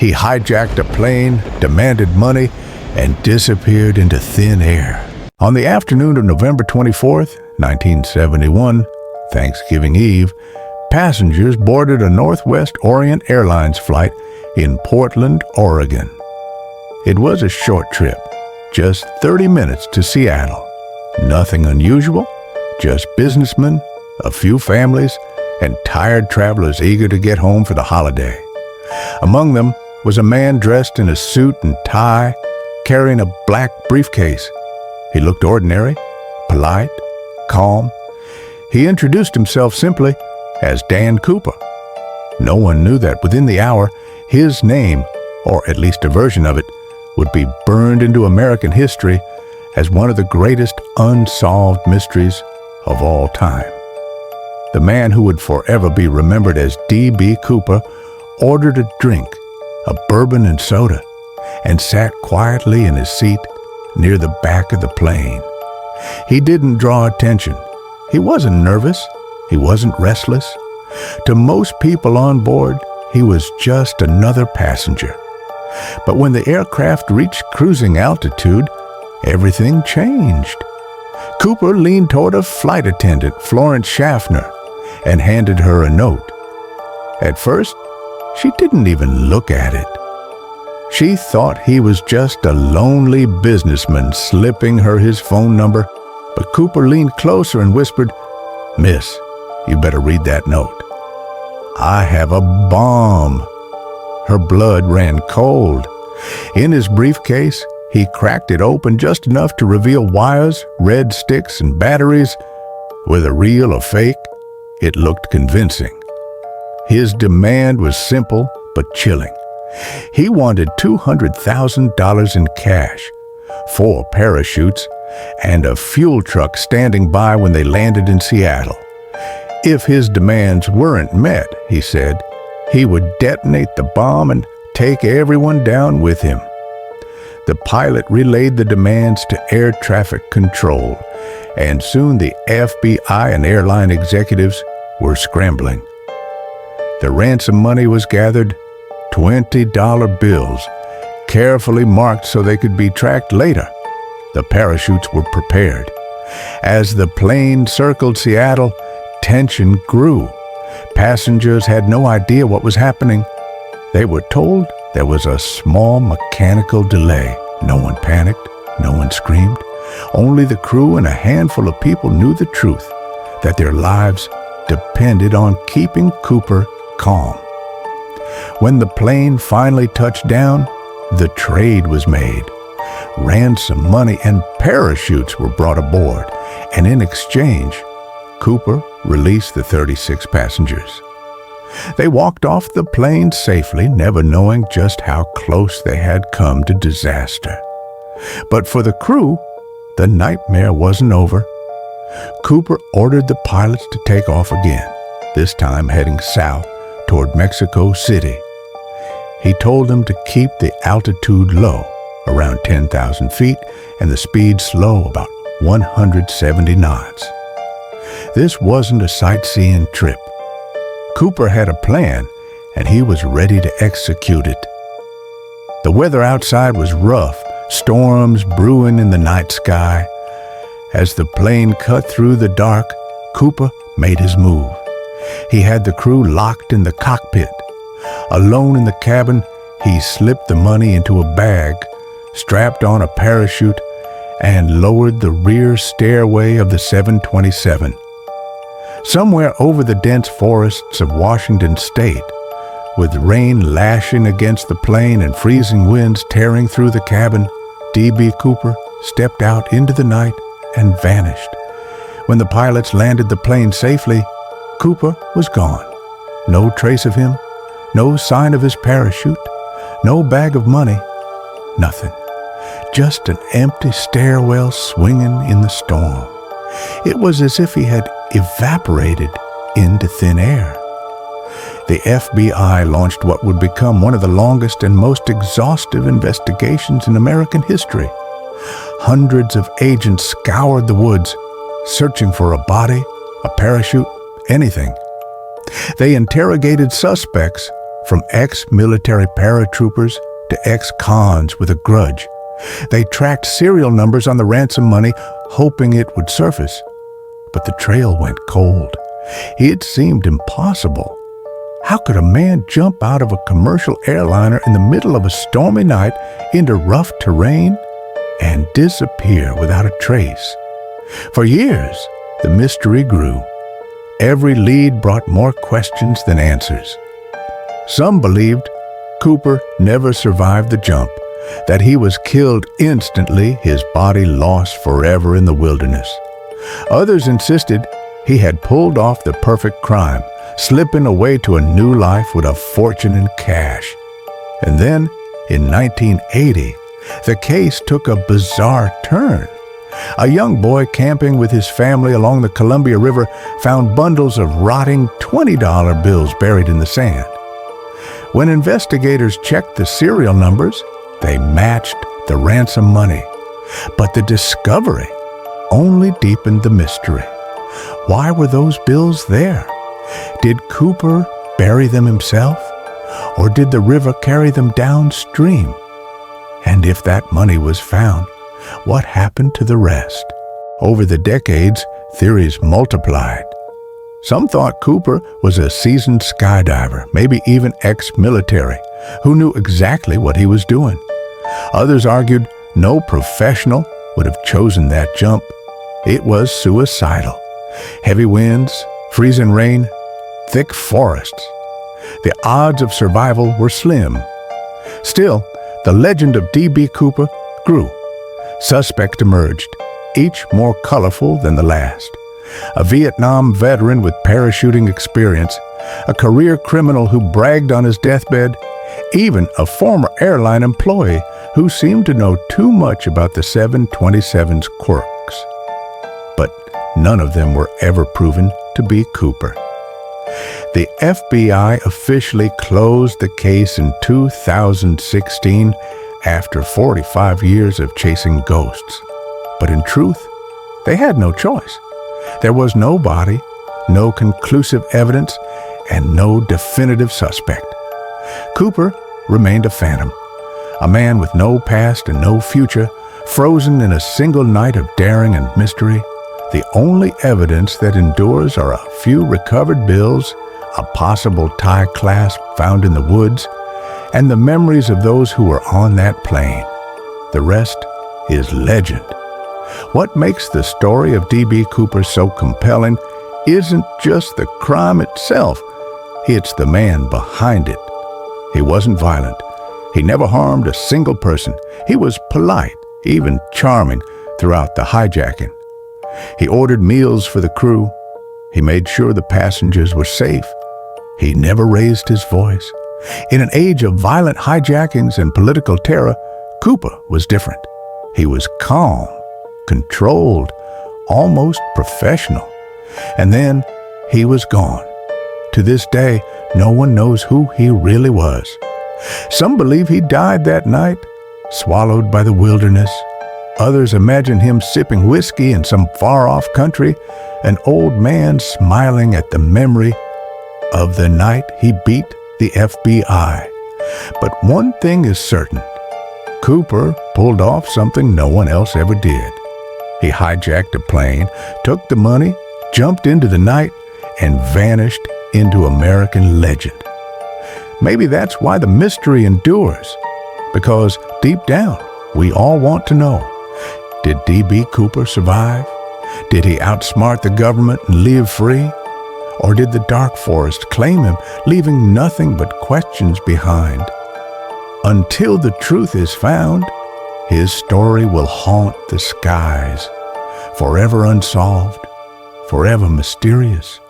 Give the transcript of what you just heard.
He hijacked a plane, demanded money, and disappeared into thin air. On the afternoon of November 24th, 1971, Thanksgiving Eve, passengers boarded a Northwest Orient Airlines flight in Portland, Oregon. It was a short trip, just 30 minutes to Seattle. Nothing unusual, just businessmen, a few families, and tired travelers eager to get home for the holiday. Among them was a man dressed in a suit and tie, carrying a black briefcase. He looked ordinary, polite, calm. He introduced himself simply as Dan Cooper. No one knew that within the hour, his name, or at least a version of it, would be burned into American history as one of the greatest unsolved mysteries of all time. The man who would forever be remembered as D.B. Cooper ordered a drink, a bourbon and soda, and sat quietly in his seat near the back of the plane. He didn't draw attention. He wasn't nervous. He wasn't restless. To most people on board, he was just another passenger. But when the aircraft reached cruising altitude, everything changed. Cooper leaned toward a flight attendant, Florence Schaffner, and handed her a note. At first, she didn't even look at it. She thought he was just a lonely businessman slipping her his phone number, but Cooper leaned closer and whispered, "Miss, you better read that note. I have a bomb." Her blood ran cold. In his briefcase, he cracked it open just enough to reveal wires, red sticks, and batteries. Whether real or fake, it looked convincing. His demand was simple but chilling. He wanted $200,000 in cash, 4 parachutes, and a fuel truck standing by when they landed in Seattle. If his demands weren't met, he said, he would detonate the bomb and take everyone down with him. The pilot relayed the demands to air traffic control, and soon the FBI and airline executives were scrambling. The ransom money was gathered, $20 bills, carefully marked so they could be tracked later. The parachutes were prepared. As the plane circled Seattle, tension grew. Passengers had no idea what was happening. They were told there was a small mechanical delay. No one panicked, no one screamed. Only the crew and a handful of people knew the truth, that their lives depended on keeping Cooper calm. When the plane finally touched down, the trade was made. Ransom money and parachutes were brought aboard, and in exchange, Cooper released the 36 passengers. They walked off the plane safely, never knowing just how close they had come to disaster. But for the crew, the nightmare wasn't over. Cooper ordered the pilots to take off again, this time heading south toward Mexico City. He told them to keep the altitude low, around 10,000 feet, and the speed slow, about 170 knots. This wasn't a sightseeing trip. Cooper had a plan, and he was ready to execute it. The weather outside was rough, storms brewing in the night sky. As the plane cut through the dark, Cooper made his move. He had the crew locked in the cockpit. Alone in the cabin, he slipped the money into a bag, strapped on a parachute, and lowered the rear stairway of the 727. Somewhere over the dense forests of Washington State, with rain lashing against the plane and freezing winds tearing through the cabin, D.B. Cooper stepped out into the night and vanished. When the pilots landed the plane safely, Cooper was gone. No trace of him, no sign of his parachute, no bag of money, nothing. Just an empty stairwell swinging in the storm. It was as if he had evaporated into thin air. The FBI launched what would become one of the longest and most exhaustive investigations in American history. Hundreds of agents scoured the woods, searching for a body, a parachute, anything. They interrogated suspects from ex-military paratroopers to ex-cons with a grudge. They tracked serial numbers on the ransom money, hoping it would surface. But the trail went cold. It seemed impossible. How could a man jump out of a commercial airliner in the middle of a stormy night into rough terrain and disappear without a trace? For years, the mystery grew. Every lead brought more questions than answers. Some believed Cooper never survived the jump, that he was killed instantly, his body lost forever in the wilderness. Others insisted he had pulled off the perfect crime, slipping away to a new life with a fortune in cash. And then, in 1980, the case took a bizarre turn. A young boy camping with his family along the Columbia River found bundles of rotting $20 bills buried in the sand. When investigators checked the serial numbers, they matched the ransom money. But the discovery only deepened the mystery. Why were those bills there? Did Cooper bury them himself? Or did the river carry them downstream? And if that money was found, what happened to the rest? Over the decades, theories multiplied. Some thought Cooper was a seasoned skydiver, maybe even ex-military, who knew exactly what he was doing. Others argued no professional would have chosen that jump. It was suicidal. Heavy winds, freezing rain, thick forests. The odds of survival were slim. Still, the legend of D.B. Cooper grew. Suspects emerged, each more colorful than the last. A Vietnam veteran with parachuting experience, a career criminal who bragged on his deathbed, even a former airline employee who seemed to know too much about the 727's quirks. But none of them were ever proven to be Cooper. The FBI officially closed the case in 2016 after 45 years of chasing ghosts. But in truth, they had no choice. There was no body, no conclusive evidence, and no definitive suspect. Cooper remained a phantom, a man with no past and no future, frozen in a single night of daring and mystery. The only evidence that endures are a few recovered bills, a possible tie clasp found in the woods, and the memories of those who were on that plane. The rest is legend. What makes the story of D.B. Cooper so compelling isn't just the crime itself, it's the man behind it. He wasn't violent. He never harmed a single person. He was polite, even charming, throughout the hijacking. He ordered meals for the crew. He made sure the passengers were safe. He never raised his voice. In an age of violent hijackings and political terror, Cooper was different. He was calm, controlled, almost professional. And then he was gone. To this day, no one knows who he really was. Some believe he died that night, swallowed by the wilderness. Others imagine him sipping whiskey in some far-off country, an old man smiling at the memory of the night he beat the FBI. But one thing is certain. Cooper pulled off something no one else ever did. He hijacked a plane, took the money, jumped into the night, and vanished into American legend. Maybe that's why the mystery endures, because deep down, we all want to know. Did D.B. Cooper survive? Did he outsmart the government and live free? Or did the dark forest claim him, leaving nothing but questions behind? Until the truth is found, his story will haunt the skies, forever unsolved, forever mysterious.